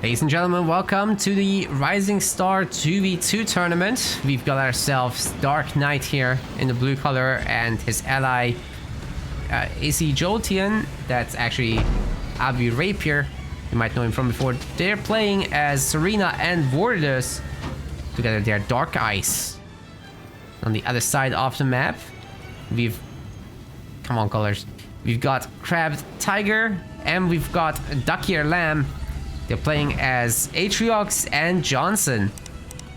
Ladies and gentlemen, welcome to the Rising Star 2v2 tournament. We've got ourselves Dark Knight here in the blue color and his ally AC Jolteon. That's actually Abu Rapier. You might know him from before. They're playing as Serena and Vortus. Together they're Dark Ice. On the other side of the map, we've... Come on, colors. We've got Crabbed Tiger and we've got CrabbedLamb. They're playing as Atriox and Johnson.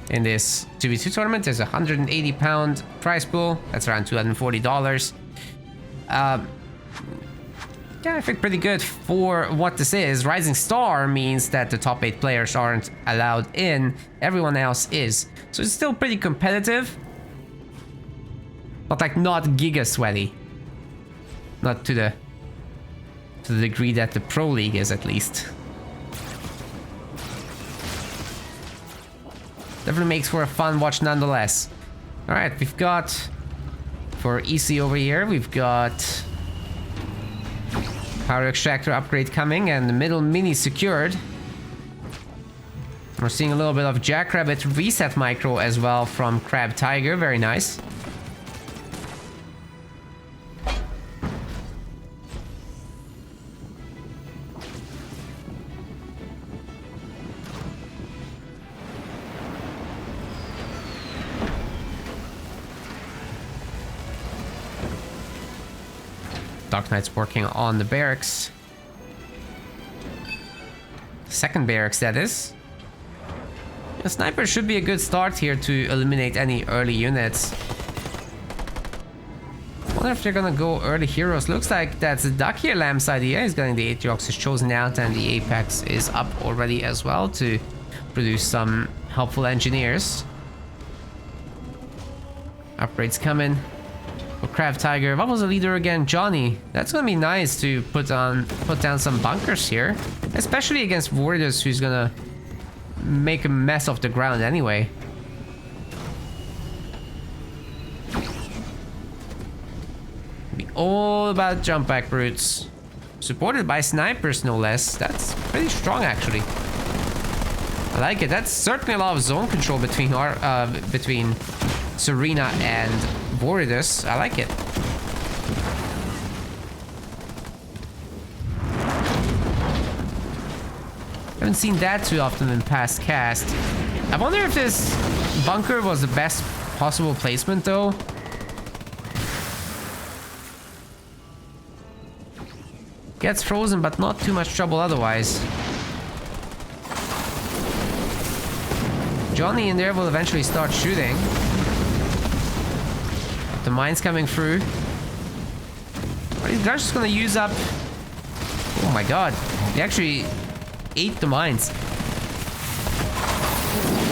In this 2v2 tournament, there's a £180 prize pool. That's around $240. Yeah, I think pretty good for what this is. Rising Star means that the top 8 players aren't allowed in. Everyone else is. So it's still pretty competitive. But like not giga sweaty. Not to the degree that the Pro League is, at least. Definitely makes for a fun watch nonetheless. Alright, we've got... For EC over here, we've got... Power Extractor upgrade coming and the middle mini secured. We're seeing a little bit of Jackrabbit reset micro as well from Crab Tiger. Very nice. Dark Knight's working on the barracks. Second barracks, that is. The sniper should be a good start here to eliminate any early units. I wonder if they're gonna go early heroes. Looks like that's CrabbedLamb's idea. He's getting the Atriox is chosen out and the Apex is up already as well to produce some helpful engineers. Upgrades coming. Crab Tiger. What was the leader again? Johnny. That's gonna be nice to put down some bunkers here, especially against Vortus, who's gonna make a mess of the ground anyway. Be all about jump back brutes, supported by snipers no less. That's pretty strong actually. I like it. That's certainly a lot of zone control between between Serena and Vortus. I like it. Haven't seen that too often in past cast. I wonder if this bunker was the best possible placement though. Gets frozen but not too much trouble otherwise. Johnny in there will eventually start shooting. The mine's coming through. Are these guys just gonna use up... Oh my god. They actually ate the mines.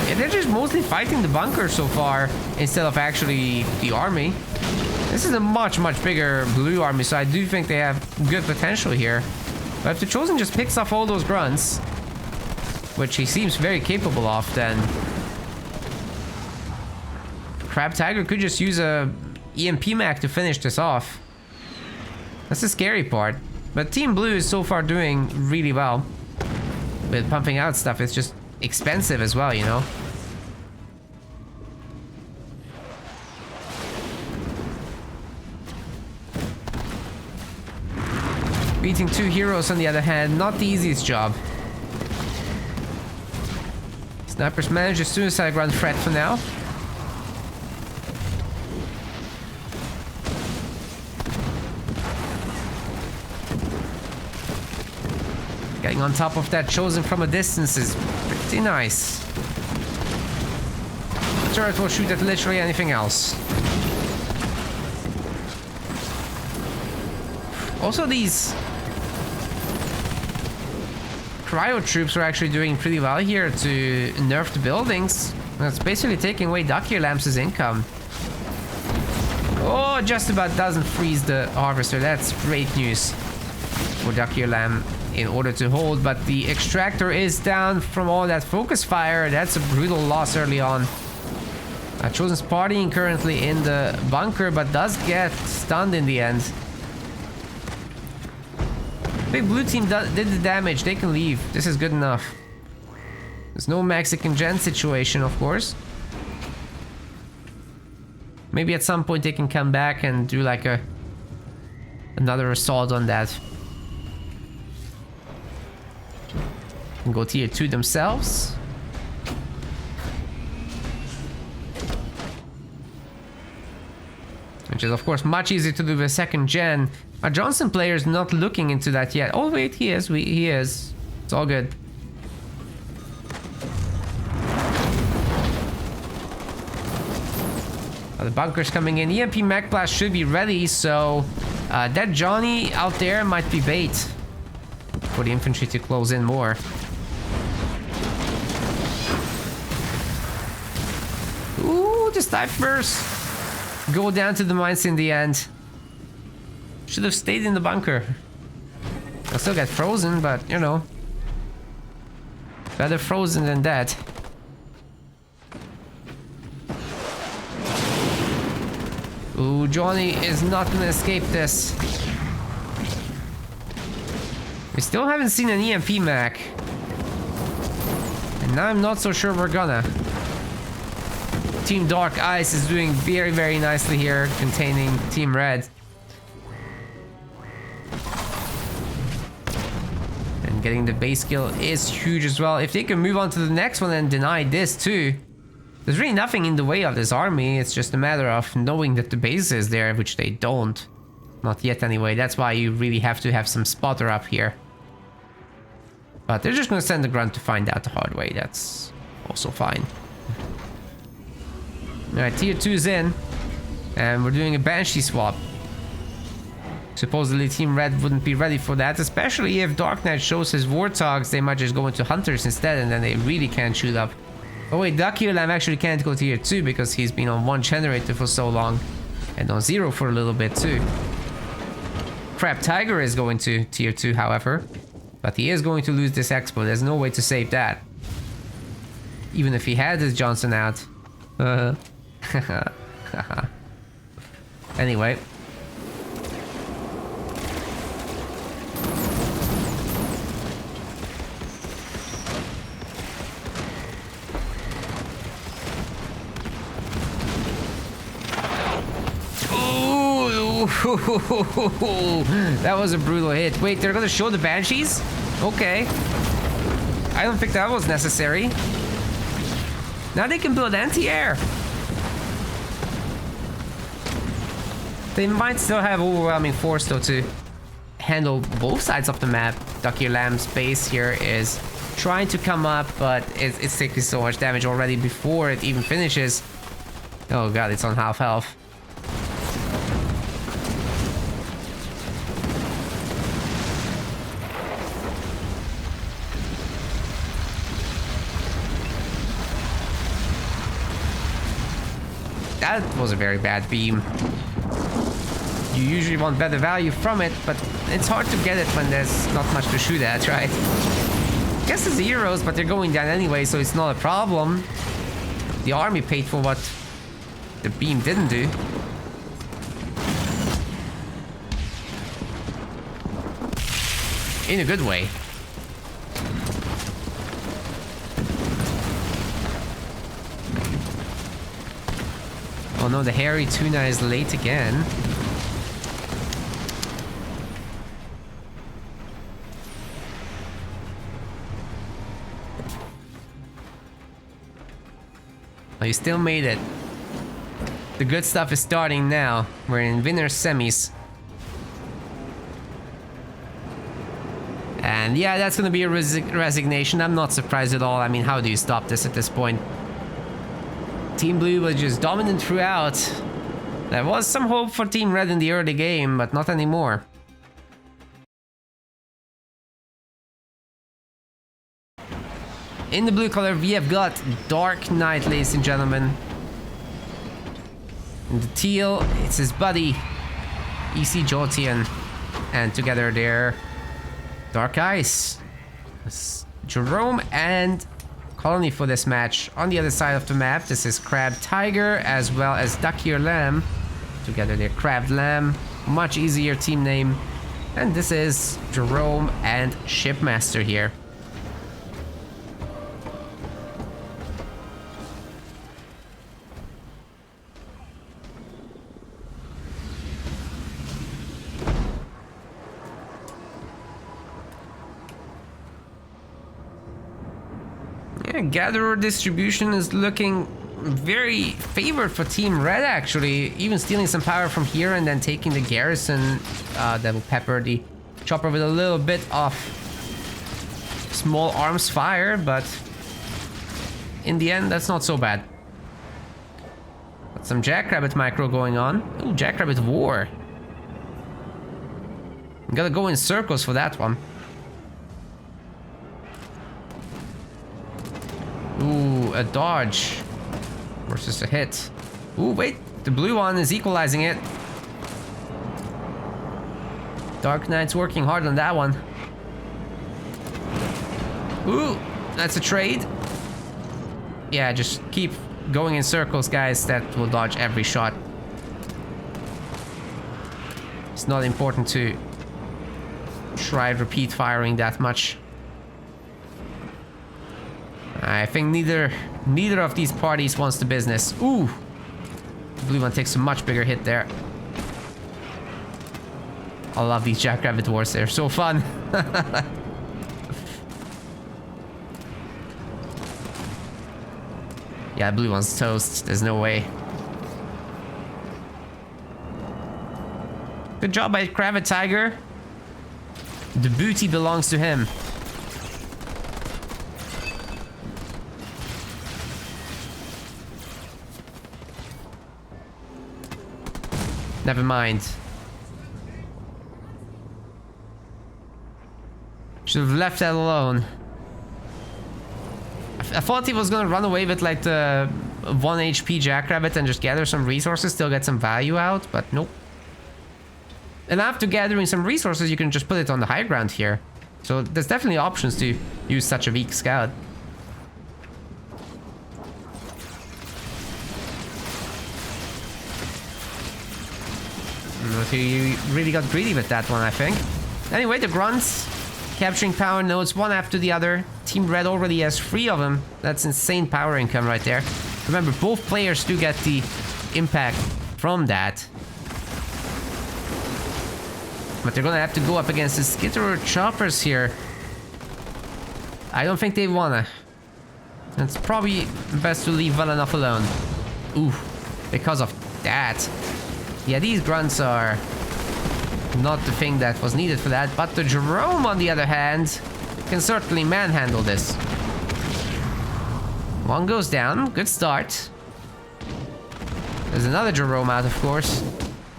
Yeah, they're just mostly fighting the bunker so far instead of actually the army. This is a much bigger blue army, so I do think they have good potential here. But if the Chosen just picks off all those grunts, which he seems very capable of, then Crab Tiger could just use a EMP Mac to finish this off. That's the scary part. But Team Blue is so far doing really well with pumping out stuff. It's just expensive as well, you know. Beating 2 heroes on the other hand, not the easiest job. Snipers manage a suicide run threat for now. Getting on top of that Chosen from a distance is pretty nice. The turret will shoot at literally anything else. Also, these cryo troops are actually doing pretty well here to nerf the buildings. That's basically taking away CrabbedLamb's income. Oh, just about doesn't freeze the harvester. That's great news for CrabbedLamb in order to hold, but the extractor is down from all that focus fire. That's a brutal loss early on. Chosen's partying currently in the bunker, but does get stunned in the end. Big blue team did the damage. They can leave. This is good enough. There's no Mexican gen situation, of course. Maybe at some point they can come back and do like another assault on that. And go tier 2 themselves. Which is of course much easier to do with second gen. Our Johnson player is not looking into that yet. Oh wait, he is. He is. It's all good. The bunker's coming in. EMP Mech Blast should be ready, so that Johnny out there might be bait for the infantry to close in more. Ooh, the snipers go down to the mines in the end. Should have stayed in the bunker. I'll still get frozen, but you know, better frozen than dead. Ooh, Johnny is not gonna escape this. We still haven't seen an EMP mech. And now I'm not so sure we're gonna. Team Dark Ice is doing very, very nicely here, containing Team Red. And getting the base kill is huge as well. If they can move on to the next one and deny this too, there's really nothing in the way of this army. It's just a matter of knowing that the base is there, which they don't. Not yet anyway. That's why you really have to have some spotter up here. But they're just gonna send the grunt to find out the hard way. That's also fine. Alright, tier 2's in. And we're doing a Banshee swap. Supposedly Team Red wouldn't be ready for that, especially if Dark Knight shows his Warthogs. They might just go into Hunters instead, and then they really can't shoot up. Oh wait, CrabbedLamb actually can't go tier 2 because he's been on 1 generator for so long. And on 0 for a little bit too. Crab Tiger is going to tier 2, however. But he is going to lose this expo. There's no way to save that. Even if he had his Johnson out. Anyway. That was a brutal hit. Wait, they're gonna show the Banshees? Okay. I don't think that was necessary. Now they can build anti-air. They might still have overwhelming force though to handle both sides of the map. CrabbedLamb's base here is trying to come up, but it's taking so much damage already before it even finishes. Oh god, it's on half health. That was a very bad beam. You usually want better value from it, but it's hard to get it when there's not much to shoot at, right? Guess the zeros, but they're going down anyway, so it's not a problem. The army paid for what the beam didn't do. In a good way. Oh no, the hairy tuna is late again. Oh, you still made it. The good stuff is starting now. We're in winner's semis. And yeah, that's gonna be a resignation. I'm not surprised at all. I mean, how do you stop this at this point? Team Blue was just dominant throughout. There was some hope for Team Red in the early game, but not anymore. In the blue color, we have got Dark Knight, ladies and gentlemen. In the teal, it's his buddy, EC Jotian. And together they're Dark Ice. It's Jerome and Colony for this match. On the other side of the map, this is Crab Tiger as well as CrabbedLamb. Together they're CrabbedLamb. Much easier team name. And this is Jerome and Shipmaster here. Yeah, gatherer distribution is looking very favored for Team Red, actually. Even stealing some power from here and then taking the garrison that will pepper the chopper with a little bit of small arms fire, but in the end, that's not so bad. Got some Jackrabbit micro going on. Ooh, Jackrabbit War. Gotta go in circles for that one. Ooh, a dodge versus a hit. Ooh, wait, the blue one is equalizing it. Dark Knight's working hard on that one. Ooh, that's a trade. Yeah, just keep going in circles, guys. That will dodge every shot. It's not important to try repeat firing that much. I think neither of these parties wants the business. Ooh, the blue one takes a much bigger hit there. I love these Jackrabbit Wars. They're so fun. Yeah, blue one's toast. There's no way. Good job by Crabbed Tiger. The booty belongs to him. Never mind. Should have left that alone. I thought he was gonna run away with like the 1 HP Jackrabbit and just gather some resources, still get some value out, but nope. And after gathering some resources, you can just put it on the high ground here. So there's definitely options to use such a weak scout. He really got greedy with that one, I think. Anyway, the grunts capturing power nodes one after the other. Team Red already has 3 of them. That's insane power income right there. Remember, both players do get the impact from that. But they're gonna have to go up against the Skitterer choppers here. I don't think they wanna. It's probably best to leave well enough alone. Ooh, because of that. Yeah, these grunts are not the thing that was needed for that, but the Jerome, on the other hand, can certainly manhandle this. One goes down, good start. There's another Jerome out, of course.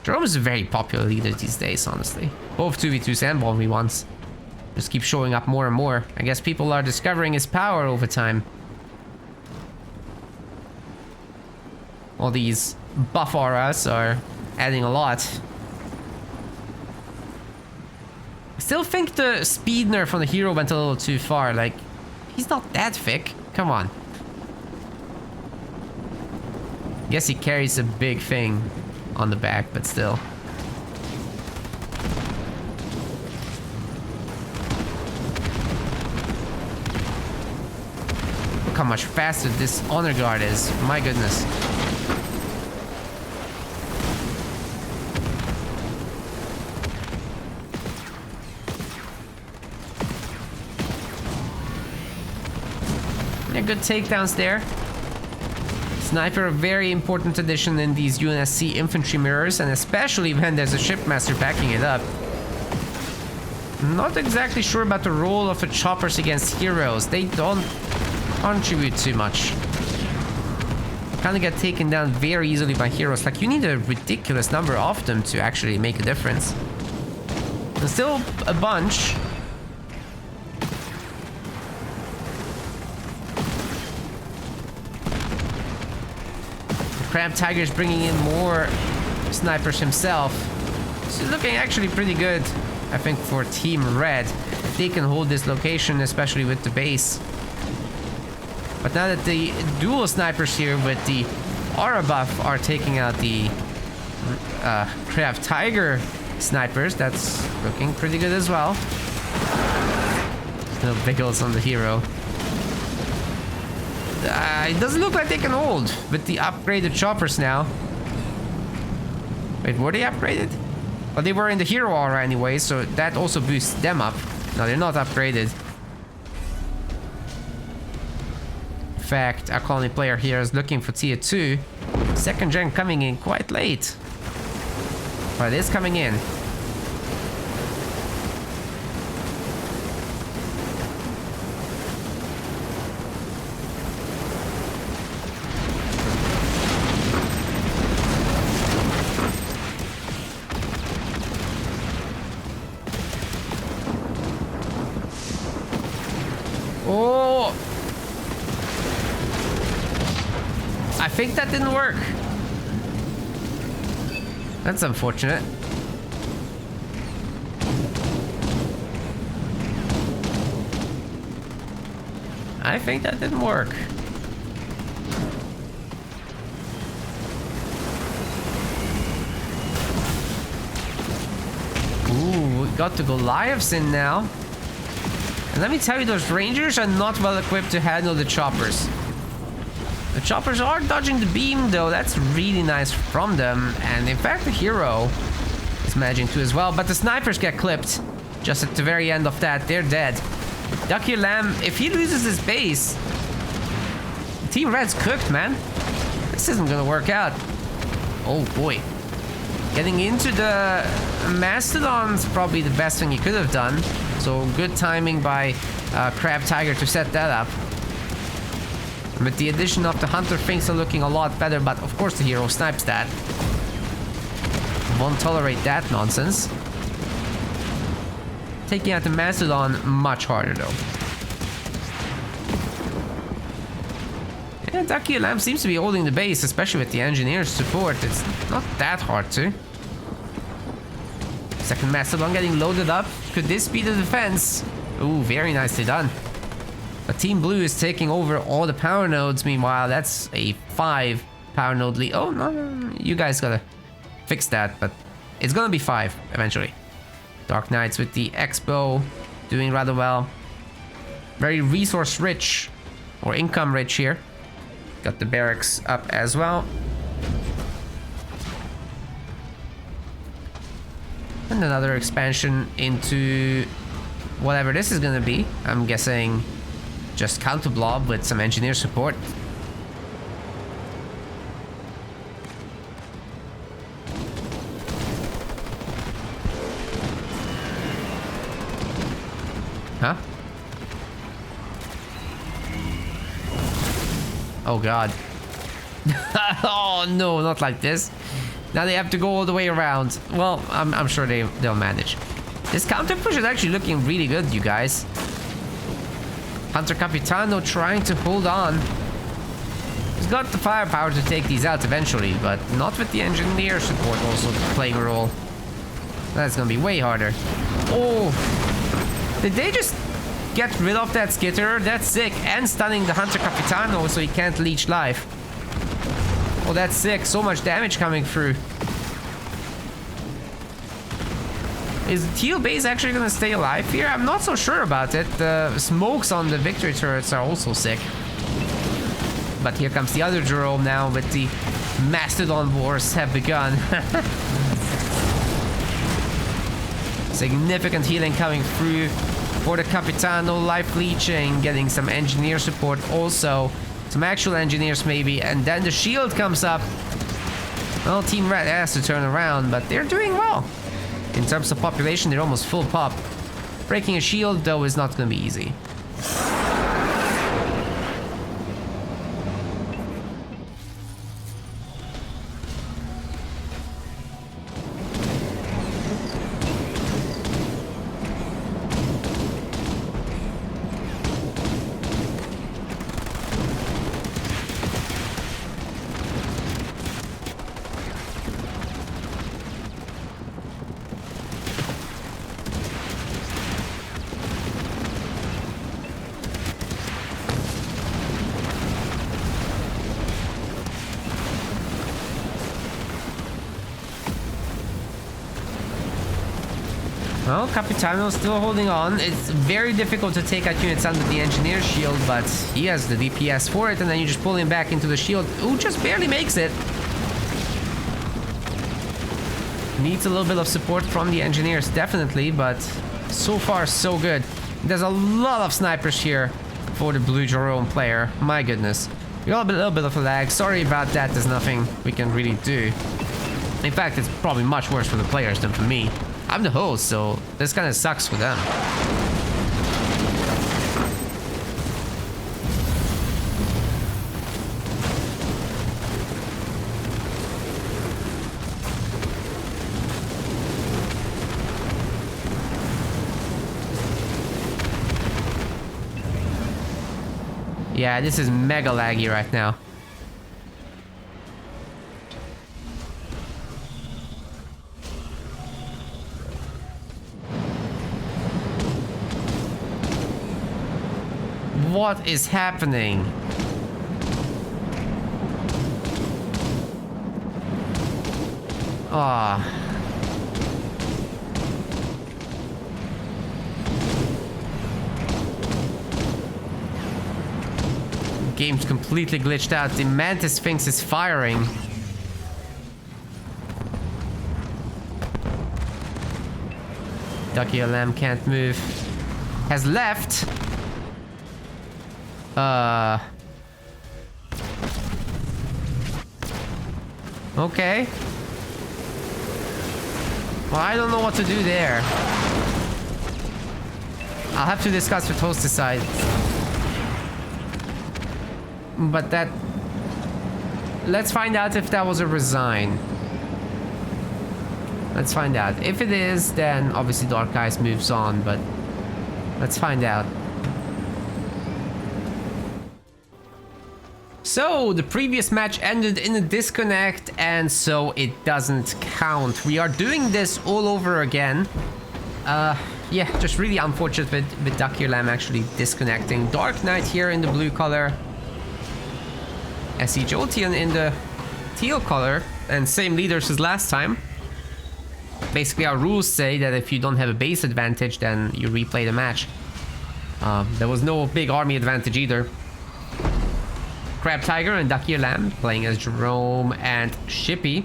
Jerome is a very popular leader these days, honestly. Both 2v2s and 1v1s. Just keep showing up more and more. I guess people are discovering his power over time. All these buff auras are adding a lot. I still think the speed nerf on the hero went a little too far. Like, he's not that thick. Come on. Guess he carries a big thing on the back, but still. Look how much faster this honor guard is. My goodness. Good takedowns there. Sniper, a very important addition in these UNSC infantry mirrors, and especially when there's a shipmaster backing it up. Not exactly sure about the role of the choppers against heroes. They don't contribute too much. Kind of get taken down very easily by heroes. Like, you need a ridiculous number of them to actually make a difference. There's still a bunch. Crabbed Tiger is bringing in more snipers himself. So looking actually pretty good, I think, for Team Red. If they can hold this location, especially with the base. But now that the dual snipers here with the aura buff are taking out the Crabbed Tiger snipers, that's looking pretty good as well. No Biggles on the hero. It doesn't look like they can hold with the upgraded choppers now. Wait, were they upgraded? Well, they were in the hero aura anyway, so that also boosts them up. No, they're not upgraded. fact, our colony player here is looking for tier 2. Second gen coming in quite late. But it is coming in. Oh! I think that didn't work. That's unfortunate. I think that didn't work. Ooh, we got the Goliaths in now. And let me tell you, those Rangers are not well equipped to handle the choppers. The choppers are dodging the beam though, that's really nice from them. And in fact the hero is managing to as well, but the snipers get clipped. Just at the very end of that, they're dead. CrabbedLamb, if he loses his base, Team Red's cooked, man. This isn't gonna work out. Oh boy. Getting into the Mastodon's probably the best thing he could have done. So good timing by Crab Tiger to set that up. With the addition of the Hunter, things are looking a lot better, but of course the hero snipes that. Won't tolerate that nonsense. Taking out the Mastodon much harder though. Yeah, CrabbedLamb seems to be holding the base, especially with the engineer's support. It's not that hard to. Second Mastodon getting loaded up. Could this be the defense? Ooh, very nicely done. But Team Blue is taking over all the power nodes. Meanwhile, that's a 5 power node lead. Oh, no, you guys gotta fix that, but it's gonna be 5 eventually. Dark Knights with the Expo doing rather well. Very resource rich, or income rich here. Got the barracks up as well. And another expansion into whatever this is gonna be. I'm guessing just counter blob with some engineer support. Huh? Oh god. Oh no, not like this. Now they have to go all the way around. Well, I'm sure they'll manage. This counter push is actually looking really good, you guys. Hunter Capitano trying to hold on. He's got the firepower to take these out eventually, but not with the engineer support also playing a role. That's gonna be way harder. Oh! Did they just get rid of that skitter? That's sick. And stunning the Hunter Capitano so he can't leech life. Oh, that's sick. So much damage coming through. Is the teal base actually gonna stay alive here? I'm not so sure about it. The smokes on the victory turrets are also sick. But here comes the other Jerome now with the Mastodon wars have begun. Significant healing coming through for the Capitano, life leeching, getting some engineer support also. Some actual engineers maybe, and then the shield comes up. Well, Team Red has to turn around, but they're doing well. In terms of population, they're almost full pop. Breaking a shield, though, is not going to be easy. Well, Capitano's still holding on. It's very difficult to take out units under the engineer shield, but he has the DPS for it, and then you just pull him back into the shield. Ooh, just barely makes it. Needs a little bit of support from the engineers, definitely, but so far, so good. There's a lot of snipers here for the blue Jerome player. My goodness. We got a little bit of a lag. Sorry about that. There's nothing we can really do. In fact, it's probably much worse for the players than for me. I'm the host, so this kind of sucks for them. Yeah, this is mega laggy right now. What is happening? Ah. Game's completely glitched out. The Mantis Sphinx is firing. CrabbedLamb can't move. Has left. Okay. Well, I don't know what to do there. I'll have to discuss with host decide. But that... Let's find out if that was a resign. Let's find out. If it is, then obviously Dark Eyes moves on, but... Let's find out. So, the previous match ended in a disconnect, and so it doesn't count. We are doing this all over again. Yeah, just really unfortunate with CrabbedLamb actually disconnecting. Dark Knight here in the blue color. SC Jolteon in the teal color, and same leaders as last time. Basically, our rules say that if you don't have a base advantage, then you replay the match. There was no big army advantage either. Crab Tiger and CrabbedLamb playing as Jerome and Shippy.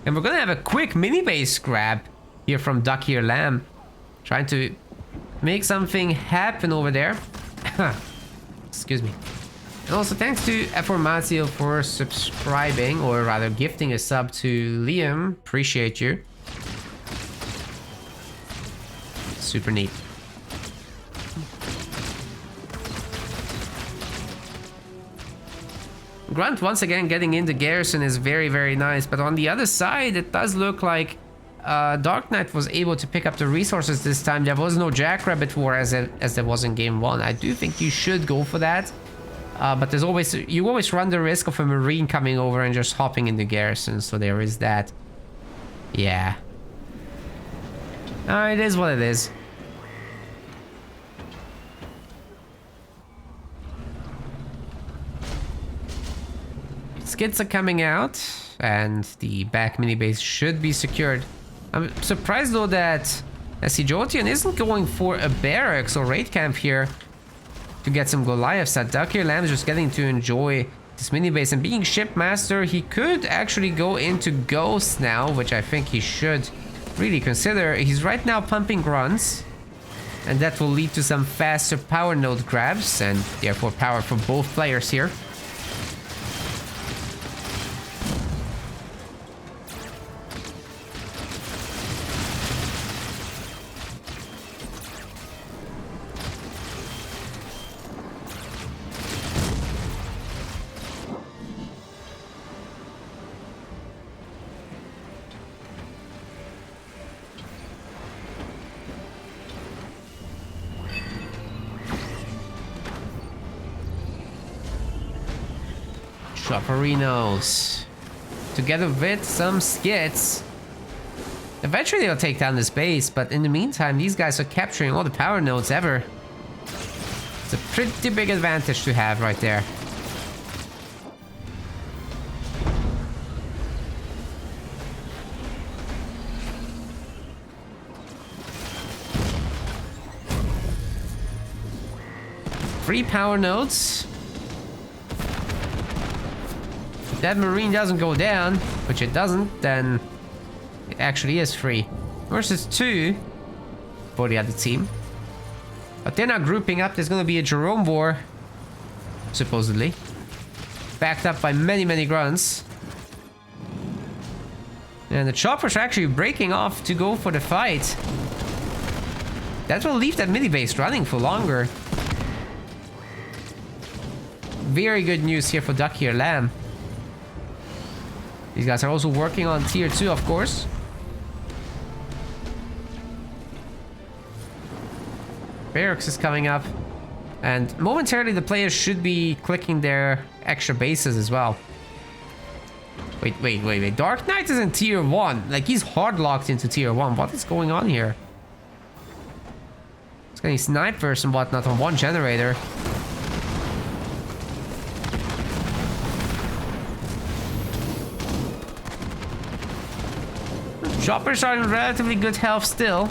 And we're gonna have a quick mini base grab here from CrabbedLamb. Trying to make something happen over there. Excuse me. And also thanks to F4Mazio for subscribing, or rather gifting a sub to Liam. Appreciate you. Super neat. Grunt once again getting into Garrison is very, very nice, but on the other side it does look like Dark Knight was able to pick up the resources this time. There was no Jackrabbit War as there was in game 1. I do think you should go for that. But there's always, you always run the risk of a Marine coming over and just hopping into Garrison, so there is that. Yeah. It is what it is. Skits are coming out, and the back mini base should be secured. I'm surprised though that SC Jolteon isn't going for a barracks or raid camp here to get some Goliaths. That CrabbedLamb is just getting to enjoy this mini base, and being shipmaster, he could actually go into Ghost now, which I think he should really consider. He's right now pumping grunts, and that will lead to some faster power node grabs, and therefore power for both players here. Chopperinos, together with some skits. Eventually they'll take down this base, but in the meantime these guys are capturing all the power nodes ever. It's a pretty big advantage to have right there. Free power nodes. If that Marine doesn't go down, which it doesn't, then it actually is free. Versus 2 for the other team. But they're now grouping up. There's going to be a Jerome War supposedly. Backed up by many, many grunts. And the choppers are actually breaking off to go for the fight. That will leave that mini base running for longer. Very good news here for CrabbedLamb. These guys are also working on tier 2, of course. Barracks is coming up. And momentarily the players should be clicking their extra bases as well. Wait. Dark Knight is in tier 1. Like, he's hard locked into tier 1. What is going on here? He's getting snipers and whatnot on one generator. Choppers are in relatively good health still.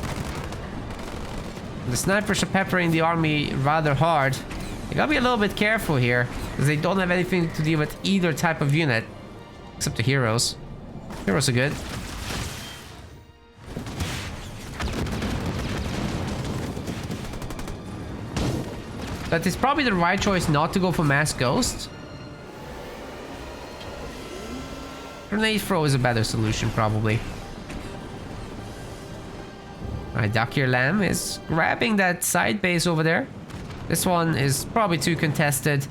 The snipers are peppering the army rather hard. You gotta be a little bit careful here, because they don't have anything to deal with either type of unit. Except the heroes. Heroes are good. But it's probably the right choice not to go for mass ghost. Grenade throw is a better solution, probably. Alright, CrabbedLamb is grabbing that side base over there. This one is probably too contested.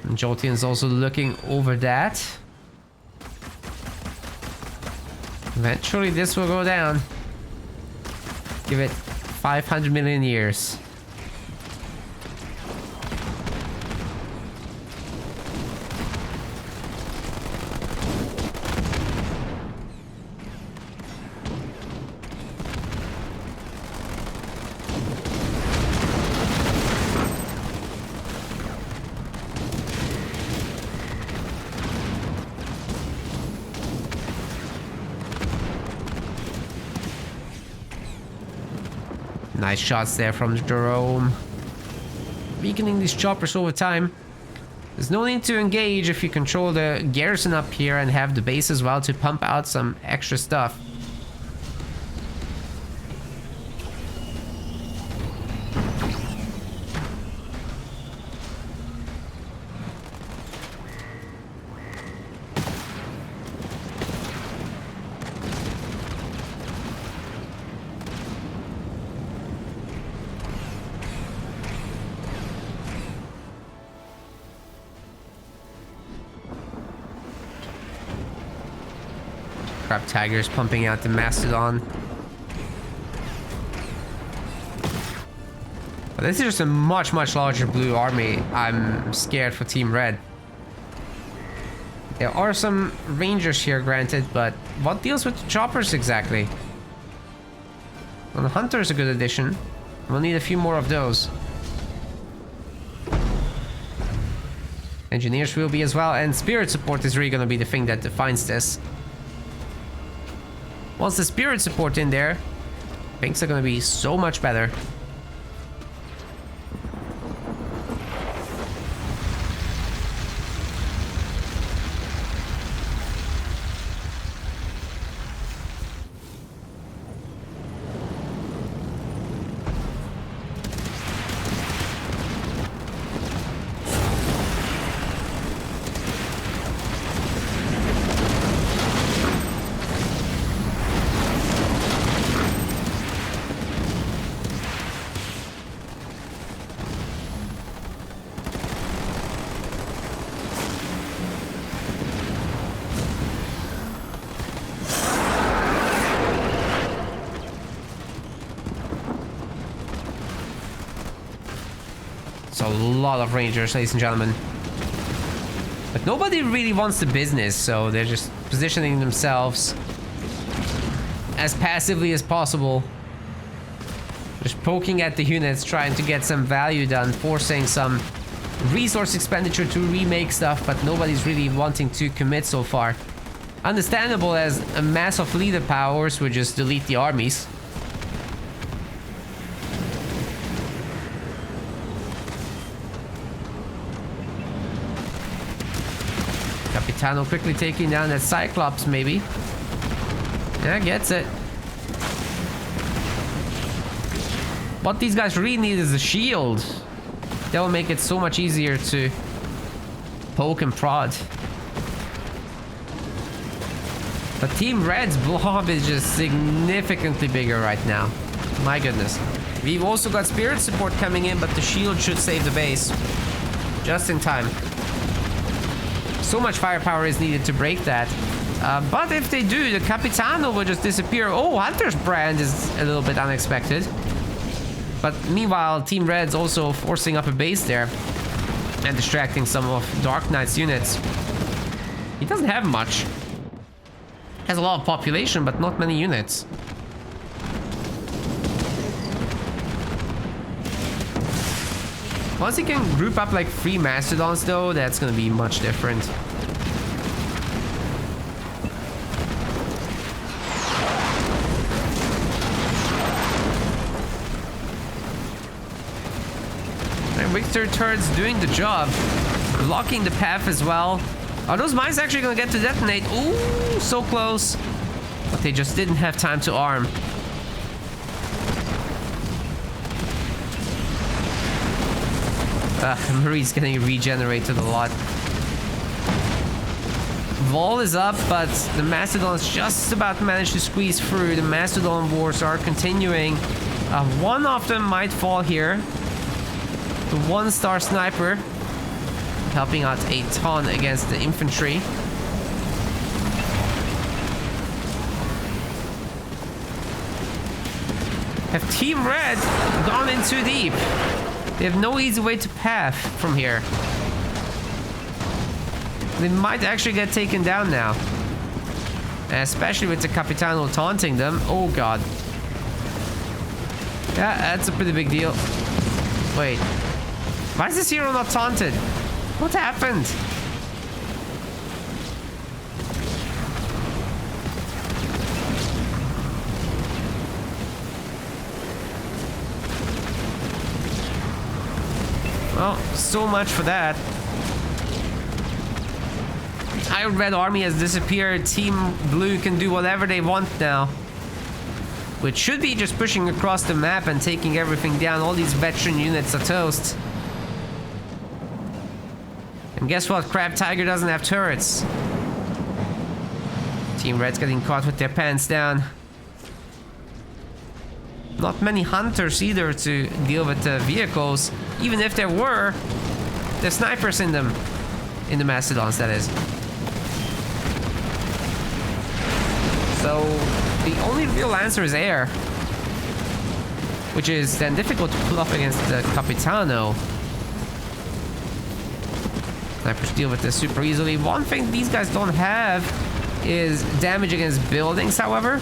And Jolteon's also looking over that. Eventually this will go down. Give it 500 million years. Nice shots there from Jerome. Weakening these choppers over time. There's no need to engage if you control the garrison up here and have the base as well to pump out some extra stuff. Crab Tiger's pumping out the Mastodon. But this is just a much larger blue army. I'm scared for Team Red. There are some Rangers here, granted, but what deals with the choppers exactly? Well, the Hunter is a good addition. We'll need a few more of those. Engineers will be as well, and Spirit Support is really going to be the thing that defines this. Once the Spirit Support in there, things are going to be so much better. A lot of Rangers, ladies and gentlemen. But nobody really wants the business, so they're just positioning themselves as passively as possible. Just poking at the units, trying to get some value done, forcing some resource expenditure to remake stuff, but nobody's really wanting to commit so far. Understandable, as a mass of leader powers would just delete the armies. Capitano quickly taking down that Cyclops, maybe. Yeah, gets it. What these guys really need is a shield. That will make it so much easier to poke and prod. But Team Red's blob is just significantly bigger right now. My goodness. We've also got spirit support coming in, but the shield should save the base. Just in time. So much firepower is needed to break that. But if they do, the Capitano will just disappear. Oh, Hunter's Brand is a little bit unexpected. But meanwhile, Team Red's also forcing up a base there. And distracting some of Dark Knight's units. He doesn't have much. Has a lot of population, but not many units. Once he can group up like 3 Mastodons though, that's gonna be much different. And Victor turrets doing the job. Blocking the path as well. Are those mines actually gonna get to detonate? Ooh, so close. But they just didn't have time to arm. Marie's getting regenerated a lot. Vol is up, but the Mastodon's just about managed to squeeze through. The Mastodon wars are continuing. One of them might fall here. The 1-star sniper helping out a ton against the infantry. Have Team Red gone in too deep? They have no easy way to path from here. They might actually get taken down now. Especially with the Capitano taunting them. Oh god. Yeah, that's a pretty big deal. Wait. Why is this hero not taunted? What happened? Well, so much for that. Iron Red army has disappeared. Team Blue can do whatever they want now. Which should be just pushing across the map and taking everything down. All these veteran units are toast. And guess what? Crab Tiger doesn't have turrets. Team Red's getting caught with their pants down. Not many hunters either to deal with the vehicles. Even if there were, there's snipers in them. In the Mastodons, that is. So, the only real answer is air. Which is then difficult to pull up against the Capitano. Snipers deal with this super easily. One thing these guys don't have is damage against buildings, however.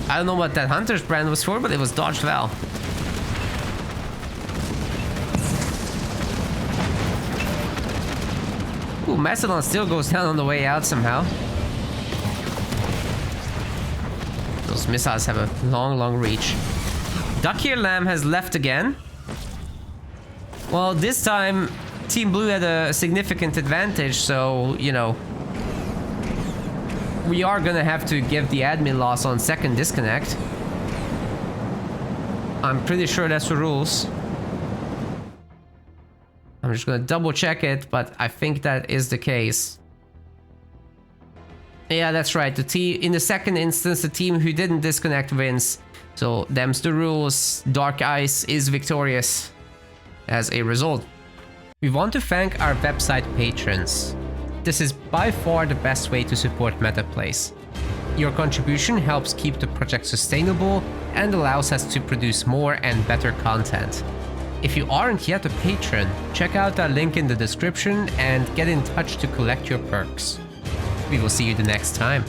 I don't know what that Hunter's Brand was for, but it was dodged well. Ooh, Mastodon still goes down on the way out somehow. Those missiles have a long, long reach. CrabbedLamb has left again. Well, this time, Team Blue had a significant advantage, so, you know, we are gonna have to give the admin loss on second disconnect. I'm pretty sure that's the rules. I'm just gonna double check it, but I think that is the case. Yeah, that's right. The team in the second instance, the team who didn't disconnect wins. So them's the rules. Dark Ice is victorious as a result. We want to thank our website patrons. This is by far the best way to support MetaPlays. Your contribution helps keep the project sustainable and allows us to produce more and better content. If you aren't yet a patron, check out our link in the description and get in touch to collect your perks. We will see you the next time.